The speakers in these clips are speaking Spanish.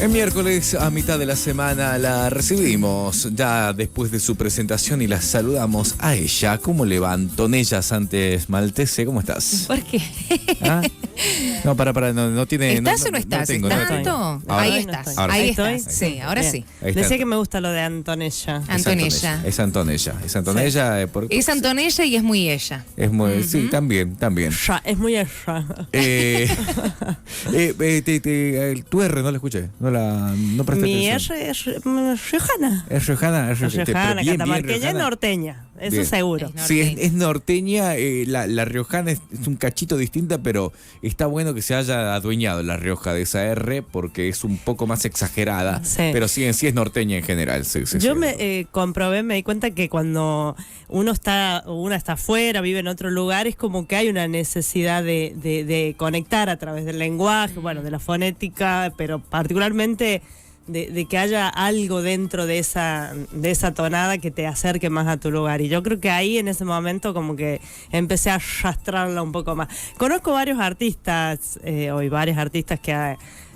El miércoles, a mitad de la semana, la recibimos ya después de su presentación y la saludamos a ella. ¿Cómo le va? Antonella Sánchez Maltese, ¿cómo estás? ¿Por qué? ¿Ah? No, no tiene... ¿Estás o no estás? tengo, ¿Estás, no tengo. Anto? Ahora, Ahí estás. ahora Ahí sí. estás. Sí, ahora Bien. sí. Ahí está. Decía que me gusta lo de Antonella. Antonella. Es Antonella. Es Antonella. Es Antonella y es muy ella. Es muy, sí, también. Ya, es muy ella. Tu R no la escuché. No presté Mi atención. R es riojana. Es riojana. Es riojana, bien catamarqueña, riojana. norteña. Eso Bien. seguro. Es Sí, norteña. es norteña, la riojana es un cachito distinta, pero está bueno que se haya adueñado la Rioja de esa R porque es un poco más exagerada, Sí. pero sí, en sí es norteña en general. Sí, Yo sí. me comprobé, me di cuenta que cuando una está afuera, vive en otro lugar, es como que hay una necesidad de conectar a través del lenguaje, bueno, de la fonética, pero particularmente de que haya algo dentro de esa tonada que te acerque más a tu lugar. Y yo creo que ahí en ese momento como que empecé a arrastrarla un poco más. Conozco varios artistas, hoy varios artistas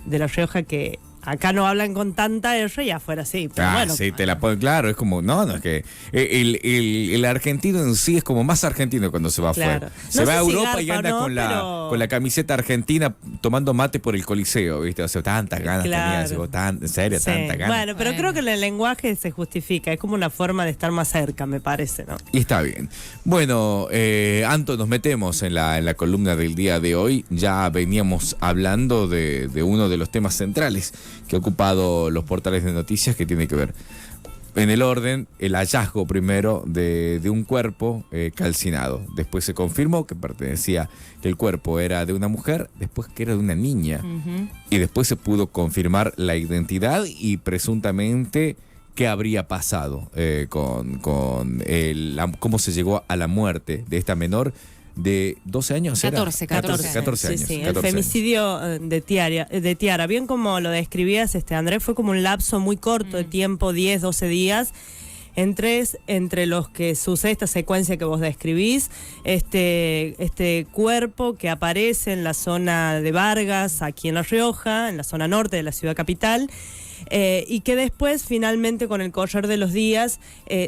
de La Rioja que acá no hablan con tanta R y afuera sí. Pero bueno, sí, te la puedo, claro, es como, no, es que el argentino en sí es como más argentino cuando se va Claro. afuera. Se No va sé a si Europa garpa y anda o no, con pero- la camiseta argentina tomando mate por el Coliseo, ¿viste? O sea, tantas ganas Claro. tenía, en serio, sí. tantas ganas. Bueno, pero creo que en el lenguaje se justifica, es como una forma de estar más cerca, me parece, ¿no? Y está bien. Bueno, Anto, nos metemos en la columna del día de hoy. Ya veníamos hablando de uno de los temas centrales que ha ocupado los portales de noticias, que tiene que ver, en el orden, el hallazgo primero de un cuerpo calcinado. Después se confirmó que que el cuerpo era de una mujer, después que era de una niña. Y después se pudo confirmar la identidad y presuntamente qué habría pasado con cómo se llegó a la muerte de esta menor de 12 años. 14 años. Sí, años. sí, 14 el femicidio de Tiara. Bien como lo describías, Andrés, fue como un lapso muy corto de tiempo, 10, 12 días, entre los que sucede esta secuencia que vos describís, este cuerpo que aparece en la zona de Vargas, aquí en La Rioja, en la zona norte de la ciudad capital, y que después finalmente con el correr de los días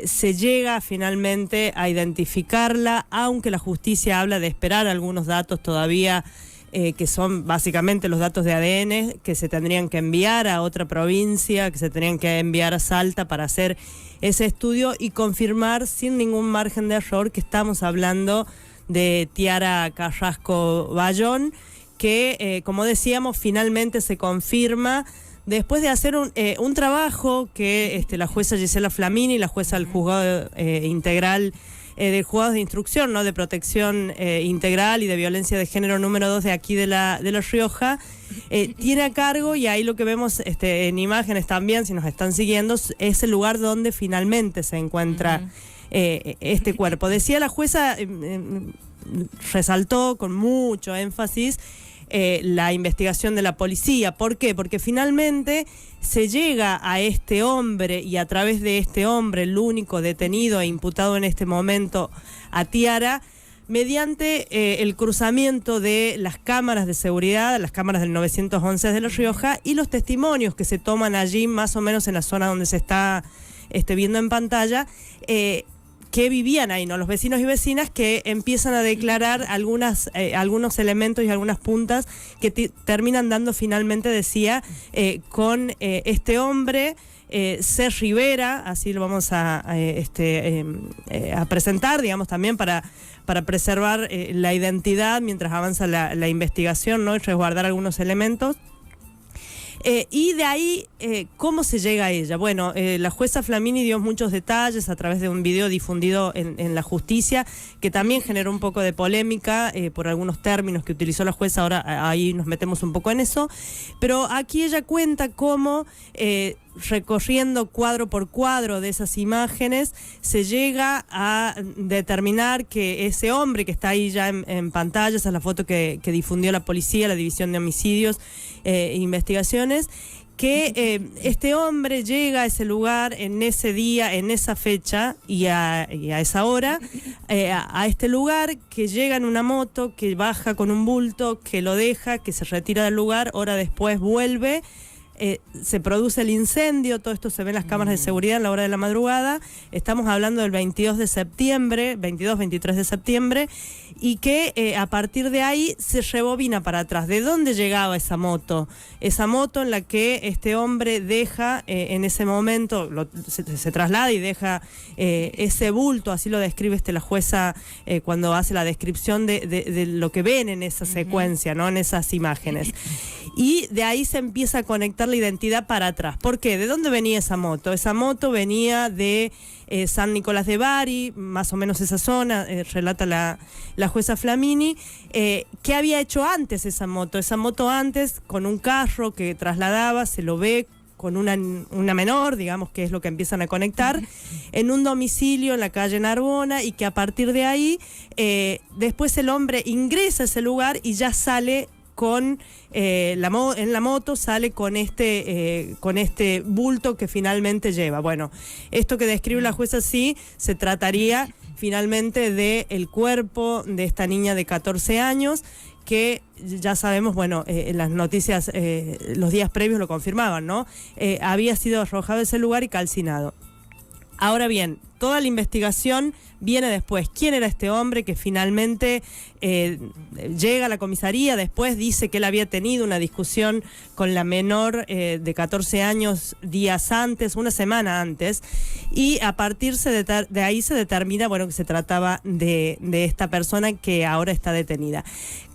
se llega finalmente a identificarla, aunque la justicia habla de esperar algunos datos todavía que son básicamente los datos de ADN que se tendrían que enviar a otra provincia, que se tendrían que enviar a Salta para hacer ese estudio y confirmar sin ningún margen de error que estamos hablando de Tiara Carrasco Bayón, que como decíamos finalmente se confirma después de hacer un trabajo que la jueza Gisela Flamini, la jueza del juzgado integral del juzgado de instrucción, ¿no?, de protección integral y de violencia de género número 2 de aquí de la Rioja, tiene a cargo, y ahí lo que vemos en imágenes también, si nos están siguiendo, es el lugar donde finalmente se encuentra este cuerpo. Decía la jueza, resaltó con mucho énfasis la investigación de la policía. ¿Por qué? Porque finalmente se llega a este hombre y a través de este hombre, el único detenido e imputado en este momento, a Tiara, mediante el cruzamiento de las cámaras de seguridad, las cámaras del 911 de La Rioja y los testimonios que se toman allí, más o menos en la zona donde se está viendo en pantalla, que vivían ahí, ¿no? Los vecinos y vecinas que empiezan a declarar algunos elementos y algunas puntas que terminan dando finalmente, decía, con este hombre, C. Rivera, así lo vamos a presentar, digamos, también para preservar la identidad mientras avanza la investigación, ¿no?, y resguardar algunos elementos. Y de ahí, ¿cómo se llega a ella? Bueno, la jueza Flamini dio muchos detalles a través de un video difundido en la justicia, que también generó un poco de polémica por algunos términos que utilizó la jueza. Ahora ahí nos metemos un poco en eso. Pero aquí ella cuenta cómo, recorriendo cuadro por cuadro de esas imágenes, se llega a determinar que ese hombre que está ahí ya en pantalla, esa es la foto que difundió la policía, la División de Homicidios e Investigaciones, que este hombre llega a ese lugar en ese día, en esa fecha y a esa hora, a este lugar, que llega en una moto, que baja con un bulto, que lo deja, que se retira del lugar, hora después vuelve, se produce el incendio, todo esto se ve en las cámaras de seguridad en la hora de la madrugada, estamos hablando del 22 de septiembre, 22-23 de septiembre, y que a partir de ahí se rebobina para atrás. ¿De dónde llegaba esa moto? Esa moto en la que este hombre deja, en ese momento, se traslada y deja ese bulto, así lo describe la jueza cuando hace la descripción de lo que ven en esa secuencia, ¿no? En esas imágenes. Y de ahí se empieza a conectar la identidad para atrás. ¿Por qué? ¿De dónde venía esa moto? Esa moto venía de San Nicolás de Bari, más o menos esa zona, relata la jueza Flamini. ¿Qué había hecho antes esa moto? Esa moto antes, con un carro que trasladaba, se lo ve con una menor, digamos, que es lo que empiezan a conectar, en un domicilio en la calle Narbona, y que a partir de ahí, después el hombre ingresa a ese lugar y ya sale con en la moto, sale con este bulto que finalmente lleva. Bueno, esto que describe la jueza sí se trataría finalmente del cuerpo de esta niña de 14 años, que ya sabemos, bueno, en las noticias los días previos lo confirmaban, ¿no? Había sido arrojado a ese lugar y calcinado. Ahora bien, toda la investigación viene después. ¿Quién era este hombre que finalmente llega a la comisaría? Después dice que él había tenido una discusión con la menor de 14 años días antes, una semana antes, y a partir de ahí se determina, bueno, que se trataba de esta persona que ahora está detenida.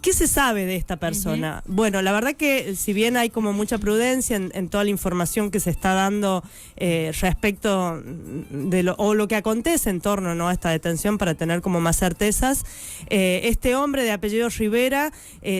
¿Qué se sabe de esta persona? Bueno, la verdad que si bien hay como mucha prudencia en toda la información que se está dando respecto de lo que acontece en torno, ¿no?, a esta detención, para tener como más certezas, este hombre de apellido Rivera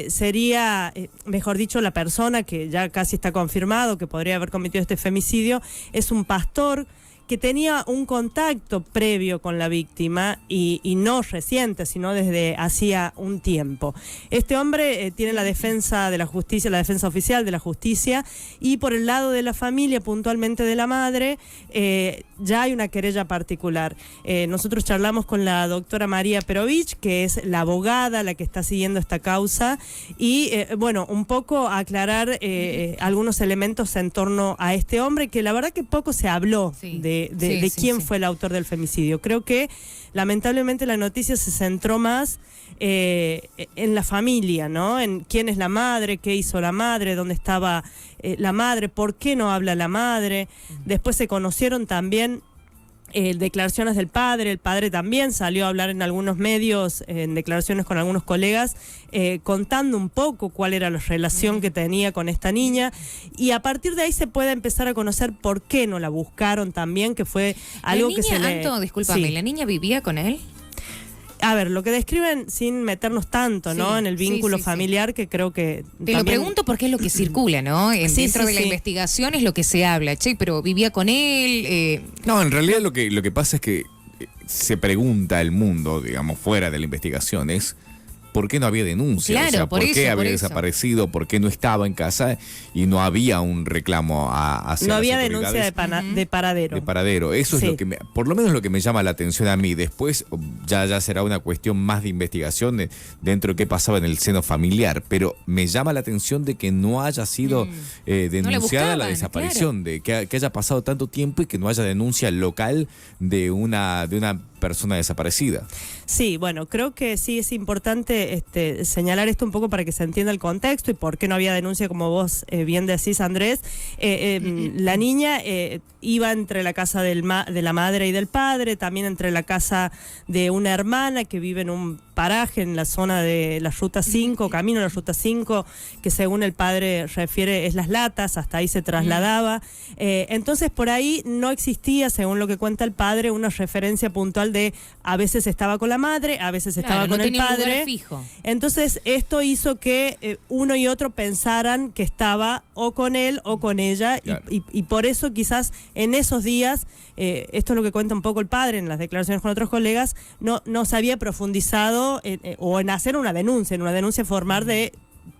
sería, mejor dicho, la persona que ya casi está confirmado que podría haber cometido este femicidio, es un pastor que tenía un contacto previo con la víctima y no reciente, sino desde hacía un tiempo. Este hombre tiene la defensa de la justicia, la defensa oficial de la justicia, y por el lado de la familia, puntualmente de la madre, ya hay una querella particular. Nosotros charlamos con la doctora María Perovich, que es la abogada la que está siguiendo esta causa, y bueno, un poco aclarar algunos elementos en torno a este hombre, que la verdad que poco se habló de quién fue el autor del femicidio. Creo que lamentablemente la noticia se centró más en la familia, ¿no? En quién es la madre, qué hizo la madre, dónde estaba la madre, por qué no habla la madre. Después se conocieron también declaraciones del padre. El padre también salió a hablar en algunos medios, en declaraciones con algunos colegas, contando un poco cuál era la relación que tenía con esta niña, y a partir de ahí se puede empezar a conocer por qué no la buscaron también, que fue algo que se le... Anto, discúlpame, Sí. ¿la niña vivía con él? A ver, lo que describen sin meternos tanto, ¿no?, en el vínculo familiar, que creo que... Te lo pregunto porque es lo que circula, ¿no? Dentro de la investigación es lo que se habla. Che, pero vivía con él... No, en realidad lo que pasa es que se pregunta el mundo, digamos, fuera de la investigación, es ¿por qué no había denuncia? Claro, o sea, por ¿por qué eso, había por eso. desaparecido? ¿Por qué no estaba en casa y no había un reclamo hacia No las había autoridades? denuncia de paradero. De paradero. Eso Sí. es lo que por lo menos lo que me llama la atención a mí. Después ya será una cuestión más de investigación dentro de qué pasaba en el seno familiar. Pero me llama la atención de que no haya sido denunciada la buscaban, desaparición, de que haya pasado tanto tiempo y que no haya denuncia local de una persona desaparecida. Sí, bueno, creo que sí es importante señalar esto un poco para que se entienda el contexto y por qué no había denuncia, como vos bien decís, Andrés. La niña iba entre la casa de la madre y del padre, también entre la casa de una hermana que vive en un paraje en la zona de la Ruta 5, camino a la Ruta 5, que según el padre refiere es Las Latas, hasta ahí se trasladaba. Entonces por ahí no existía, según lo que cuenta el padre, una referencia puntual de a veces estaba con la madre, a veces estaba con el padre. Fijo. Entonces esto hizo que uno y otro pensaran que estaba o con él o con ella, Claro. y por eso quizás en esos días, esto es lo que cuenta un poco el padre en las declaraciones con otros colegas, no se había profundizado o en hacer una denuncia formal de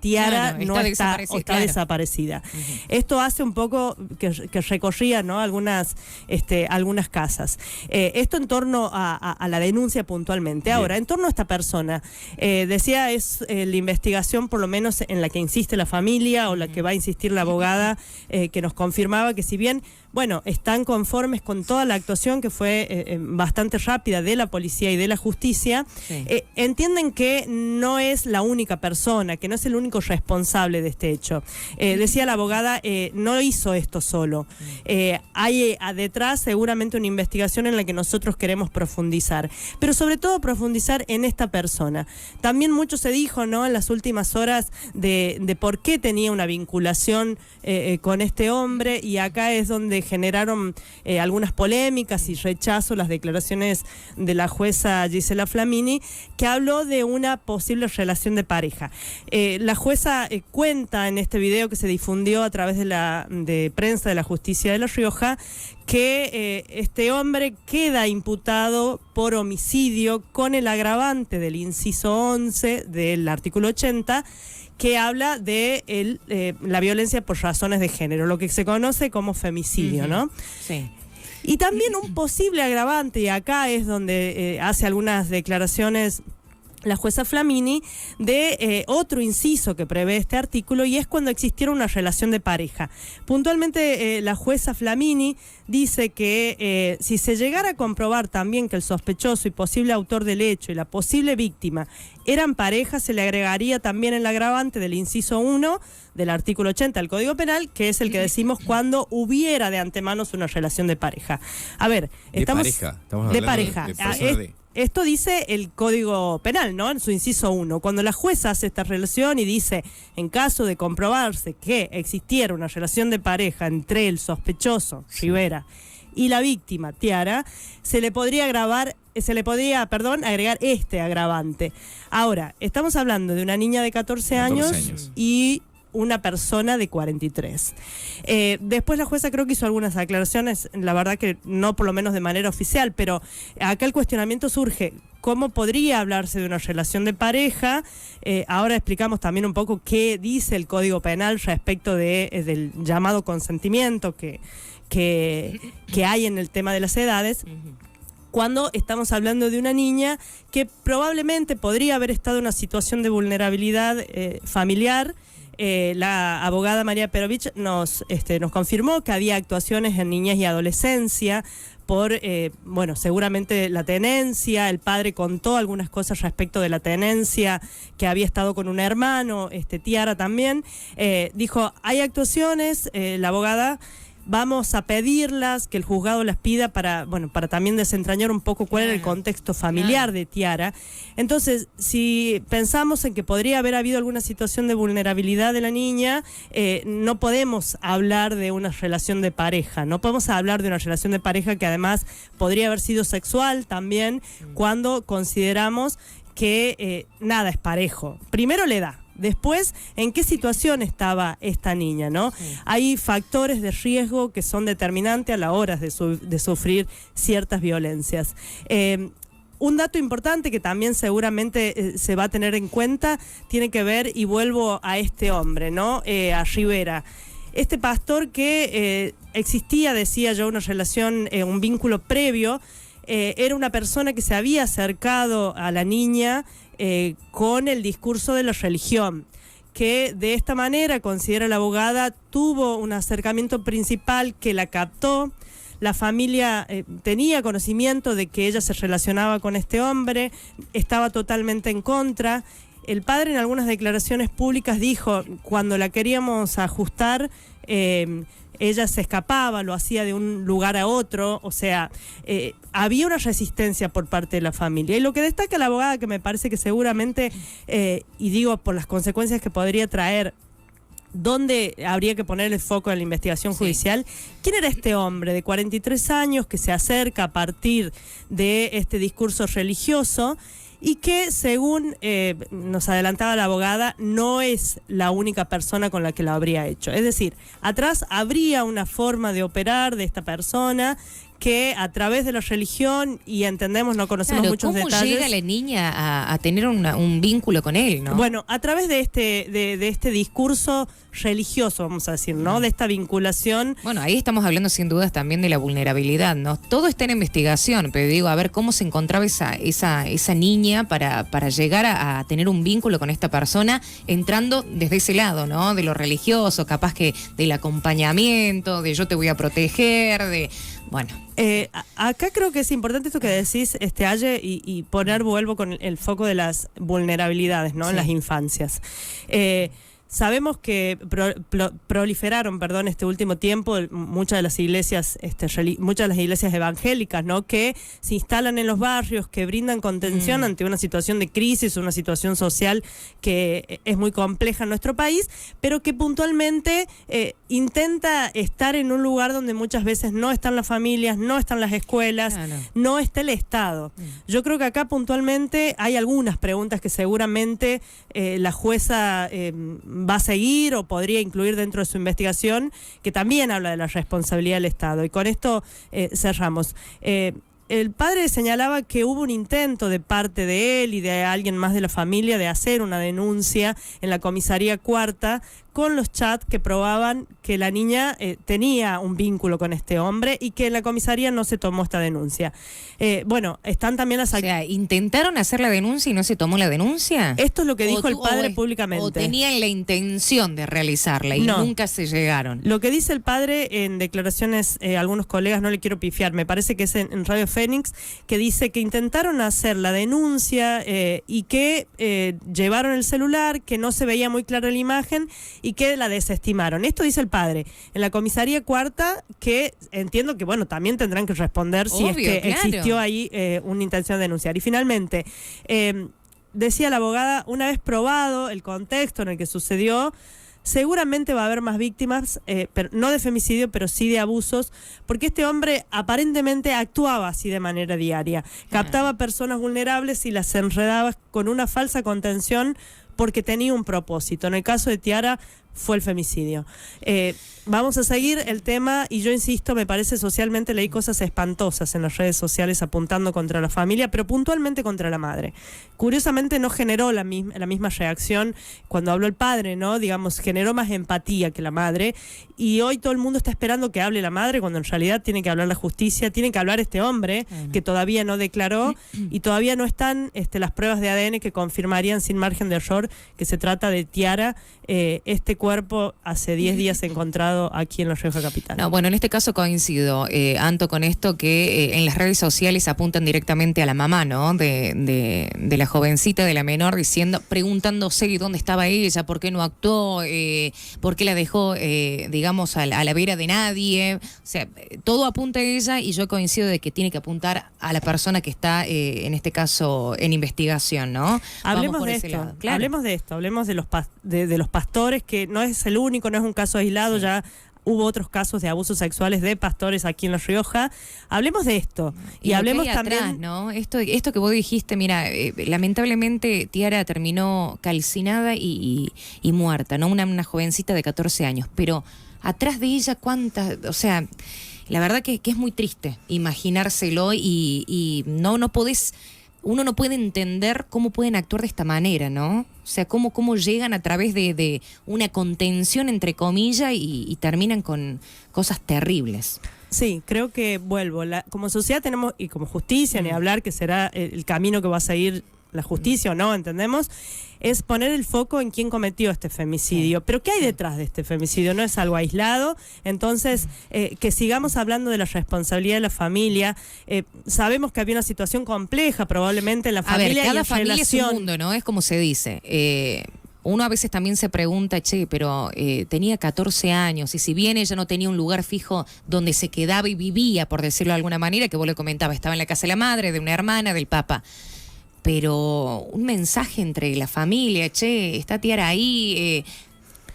Tiara Claro, no está claro. desaparecida. Esto hace un poco que recorría, ¿no?, algunas casas. Esto en torno a la denuncia puntualmente. Bien. Ahora, en torno a esta persona, decía, es la investigación por lo menos en la que insiste la familia o la que va a insistir la abogada, que nos confirmaba que si bien, bueno, están conformes con toda la actuación que fue bastante rápida de la policía y de la justicia, Sí. entienden que no es la única persona, que no es el único responsable de este hecho. Decía la abogada, no hizo esto solo. Hay detrás seguramente una investigación en la que nosotros queremos profundizar, pero sobre todo profundizar en esta persona. También mucho se dijo, ¿no?, en las últimas horas de por qué tenía una vinculación con este hombre, y acá es donde generaron algunas polémicas y rechazo las declaraciones de la jueza Gisela Flamini, que habló de una posible relación de pareja. La jueza cuenta en este video que se difundió a través de prensa de la justicia de La Rioja que este hombre queda imputado por homicidio con el agravante del inciso 11 del artículo 80, que habla de la violencia por razones de género, lo que se conoce como femicidio, ¿no? Sí. Y también un posible agravante, y acá es donde hace algunas declaraciones la jueza Flamini, de otro inciso que prevé este artículo, y es cuando existiera una relación de pareja. Puntualmente, la jueza Flamini dice que si se llegara a comprobar también que el sospechoso y posible autor del hecho y la posible víctima eran pareja, se le agregaría también el agravante del inciso 1 del artículo 80 del Código Penal, que es el que decimos cuando hubiera de antemano una relación de pareja. A ver, estamos de pareja. Esto dice el Código Penal, ¿no?, en su inciso 1. Cuando la jueza hace esta relación y dice, en caso de comprobarse que existiera una relación de pareja entre el sospechoso, Rivera, y la víctima, Tiara, se le podría agregar este agravante. Ahora, estamos hablando de una niña de 14 años y una persona de 43. Después la jueza creo que hizo algunas aclaraciones, la verdad que no por lo menos de manera oficial, pero acá el cuestionamiento surge, ¿cómo podría hablarse de una relación de pareja? Ahora explicamos también un poco qué dice el Código Penal respecto del llamado consentimiento que hay en el tema de las edades, cuando estamos hablando de una niña que probablemente podría haber estado en una situación de vulnerabilidad familiar. La abogada María Perovich nos confirmó que había actuaciones en niñez y adolescencia por, seguramente la tenencia. El padre contó algunas cosas respecto de la tenencia, que había estado con un hermano, Tiara también. Dijo, hay actuaciones, la abogada, vamos a pedirlas, que el juzgado las pida para también desentrañar un poco cuál era el contexto familiar de Tiara. Entonces, si pensamos en que podría haber habido alguna situación de vulnerabilidad de la niña, no podemos hablar de una relación de pareja, no podemos hablar de una relación de pareja que además podría haber sido sexual también, cuando consideramos que nada es parejo. Primero la edad. Después, ¿en qué situación estaba esta niña, no? Sí. Hay factores de riesgo que son determinantes a la hora de sufrir ciertas violencias. Un dato importante que también seguramente se va a tener en cuenta tiene que ver, y vuelvo a este hombre, ¿no? A Rivera. Este pastor que existía, decía yo, una relación, un vínculo previo, era una persona que se había acercado a la niña con el discurso de la religión, que de esta manera, considera la abogada, tuvo un acercamiento principal que la captó. La familia tenía conocimiento de que ella se relacionaba con este hombre, estaba totalmente en contra. El padre en algunas declaraciones públicas dijo, cuando la queríamos ajustar, ella se escapaba, lo hacía de un lugar a otro, o sea, había una resistencia por parte de la familia. Y lo que destaca la abogada, que me parece que seguramente, y digo por las consecuencias que podría traer, ¿dónde habría que poner el foco en la investigación judicial? ¿Quién era este hombre de 43 años que se acerca a partir de este discurso religioso? Y que, según nos adelantaba la abogada, no es la única persona con la que lo habría hecho. Es decir, atrás habría una forma de operar de esta persona que a través de la religión, y entendemos, no conocemos muchos ¿cómo detalles. llega la niña a tener un vínculo con él, no? Bueno, a través de este discurso religioso, vamos a decir, ¿no? De esta vinculación. Bueno, ahí estamos hablando sin dudas también de la vulnerabilidad, ¿no? Todo está en investigación, pero digo, a ver cómo se encontraba esa niña para llegar a tener un vínculo con esta persona, entrando desde ese lado, ¿no? De lo religioso, capaz que del acompañamiento, de yo te voy a proteger, de... Bueno. Acá creo que es importante esto que decís, Aye, y vuelvo con el foco de las vulnerabilidades, ¿no? Sí. En las infancias. Sabemos que proliferaron, este último tiempo, muchas de las iglesias, muchas de las iglesias evangélicas, ¿no? Que se instalan en los barrios, que brindan contención ante una situación de crisis, una situación social que es muy compleja en nuestro país, pero que puntualmente intenta estar en un lugar donde muchas veces no están las familias, no están las escuelas, no está el Estado. Yo creo que acá puntualmente hay algunas preguntas que seguramente la jueza va a seguir o podría incluir dentro de su investigación, que también habla de la responsabilidad del Estado. Y con esto cerramos. El padre señalaba que hubo un intento de parte de él y de alguien más de la familia de hacer una denuncia en la comisaría cuarta con los chats que probaban que la niña tenía un vínculo con este hombre y que en la comisaría no se tomó esta denuncia. Bueno, están también las... O sea, ¿intentaron hacer la denuncia y no se tomó la denuncia? Esto es lo que dijo el padre públicamente. ¿O tenían la intención de realizarla y nunca se llegaron? Lo que dice el padre en declaraciones, algunos colegas, no le quiero pifiar, me parece que es en Radio Fénix, que dice que intentaron hacer la denuncia y que llevaron el celular, que no se veía muy clara la imagen y que la desestimaron. Esto dice el padre. En la comisaría cuarta, que entiendo que, bueno, también tendrán que responder si es que existió ahí una intención de denunciar. Y finalmente, decía la abogada, una vez probado el contexto en el que sucedió, seguramente va a haber más víctimas, pero no de femicidio, pero sí de abusos, porque este hombre aparentemente actuaba así de manera diaria. Captaba personas vulnerables y las enredaba con una falsa contención porque tenía un propósito. En el caso de Tiara fue el femicidio. Vamos a seguir el tema y yo insisto, me parece socialmente leí cosas espantosas en las redes sociales apuntando contra la familia, pero puntualmente contra la madre. Curiosamente no generó la misma reacción cuando habló el padre, ¿no? Digamos, generó más empatía que la madre, y hoy todo el mundo está esperando que hable la madre cuando en realidad tiene que hablar la justicia, tiene que hablar este hombre que todavía no declaró y todavía no están las pruebas de ADN que confirmarían sin margen de error que se trata de Tiara, este cuerpo hace 10 días encontrado aquí en La Rioja Capital. No, bueno, en este caso coincido, Anto, con esto que en las redes sociales apuntan directamente a la mamá, ¿no? De la jovencita, de la menor, preguntándose dónde estaba ella, por qué no actuó, por qué la dejó, digamos, a la vera de nadie. O sea, todo apunta a ella y yo coincido de que tiene que apuntar a la persona que está, en este caso, en investigación, ¿no? Hablemos de esto, claro. Hablemos de los pastores, que no es el único, no es un caso aislado, ya hubo otros casos de abusos sexuales de pastores aquí en La Rioja. Hablemos de esto. Y hablemos también... Atrás, ¿no? Esto que vos dijiste, mira, lamentablemente Tiara terminó calcinada y muerta, ¿no? Una jovencita de 14 años. Pero atrás de ella, ¿cuántas? O sea, la verdad que es muy triste imaginárselo y no podés... Uno no puede entender cómo pueden actuar de esta manera, ¿no? O sea, cómo llegan a través de una contención, entre comillas, y terminan con cosas terribles. Sí, creo que como sociedad tenemos, y como justicia, ni hablar, que será el camino que va a seguir la justicia o no, entendemos, es poner el foco en quién cometió este femicidio. Pero ¿qué hay detrás de este femicidio? No es algo aislado. Entonces, que sigamos hablando de la responsabilidad de la familia. Sabemos que había una situación compleja probablemente en la familia. A ver, cada y familia es un mundo, ¿no? Es como se dice. Uno a veces también se pregunta, pero tenía 14 años y si bien ella no tenía un lugar fijo donde se quedaba y vivía, por decirlo de alguna manera, que vos le comentabas, estaba en la casa de la madre, de una hermana, del papá. Pero un mensaje entre la familia, está Tiara ahí,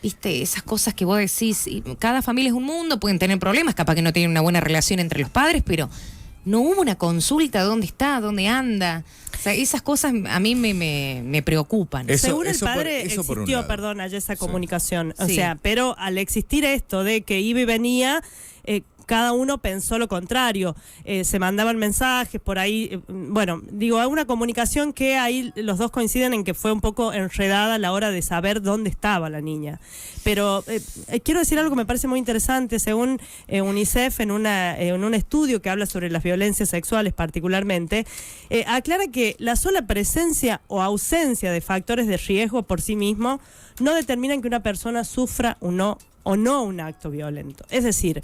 viste, esas cosas que vos decís, y cada familia es un mundo, pueden tener problemas, capaz que no tienen una buena relación entre los padres, pero no hubo una consulta, dónde está, dónde anda. O sea, esas cosas a mí me preocupan. Seguro el padre existió, esa comunicación. O sea, pero al existir esto de que iba y venía... cada uno pensó lo contrario. Se mandaban mensajes por ahí, bueno, digo, una comunicación que ahí los dos coinciden en que fue un poco enredada a la hora de saber dónde estaba la niña. Pero quiero decir algo que me parece muy interesante. Según UNICEF, en un estudio que habla sobre las violencias sexuales particularmente, aclara que la sola presencia o ausencia de factores de riesgo por sí mismo no determinan que una persona sufra o no un acto violento. Es decir,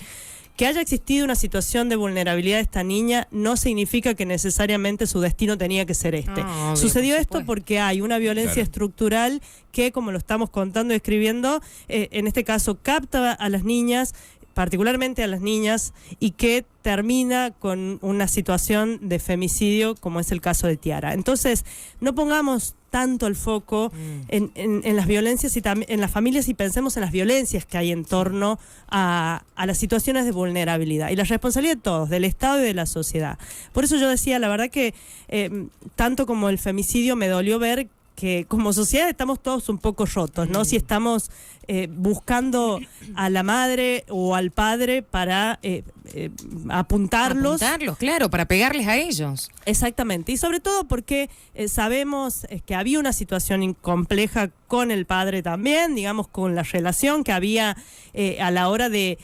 que haya existido una situación de vulnerabilidad de esta niña no significa que necesariamente su destino tenía que ser este. Obvio, Sucedió por esto supuesto. porque hay una violencia estructural que, como lo estamos contando y escribiendo, en este caso capta a las niñas, particularmente a las niñas, y que termina con una situación de femicidio, como es el caso de Tiara. Entonces, no pongamos tanto el foco en las violencias y también en las familias, y pensemos en las violencias que hay en torno a las situaciones de vulnerabilidad y la responsabilidad de todos, del Estado y de la sociedad. Por eso yo decía, la verdad que tanto como el femicidio me dolió ver que como sociedad estamos todos un poco rotos, ¿no? Si estamos buscando a la madre o al padre para apuntarlos. Apuntarlos, claro, para pegarles a ellos. Exactamente, y sobre todo porque sabemos que había una situación compleja con el padre también, digamos, con la relación que había a la hora de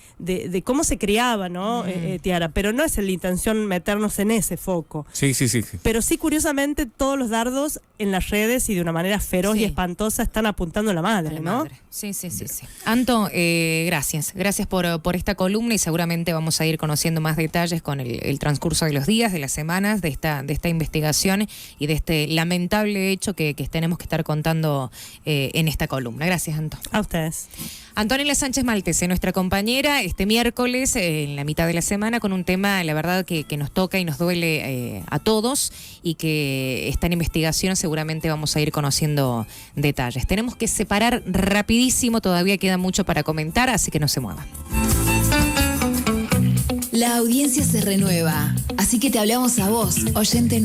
cómo se criaba, ¿no, Tiara? Pero no es la intención meternos en ese foco. Sí. Pero sí, curiosamente, todos los dardos en las redes y de una manera feroz y espantosa están apuntando a la madre, ¿no? Sí. Anto, gracias por esta columna, y seguramente vamos a ir conociendo más detalles con el transcurso de los días, de las semanas, de esta investigación y de este lamentable hecho que tenemos que estar contando en esta columna. Gracias, Anto. A ustedes. Antonella Sánchez Maltese, nuestra compañera, este miércoles, en la mitad de la semana, con un tema, la verdad, que nos toca y nos duele a todos, y que está en investigación. Seguramente vamos a ir conociendo detalles. Tenemos que separar rapidísimo, todavía queda mucho para comentar, así que no se muevan. La audiencia se renueva, así que te hablamos a vos, oyente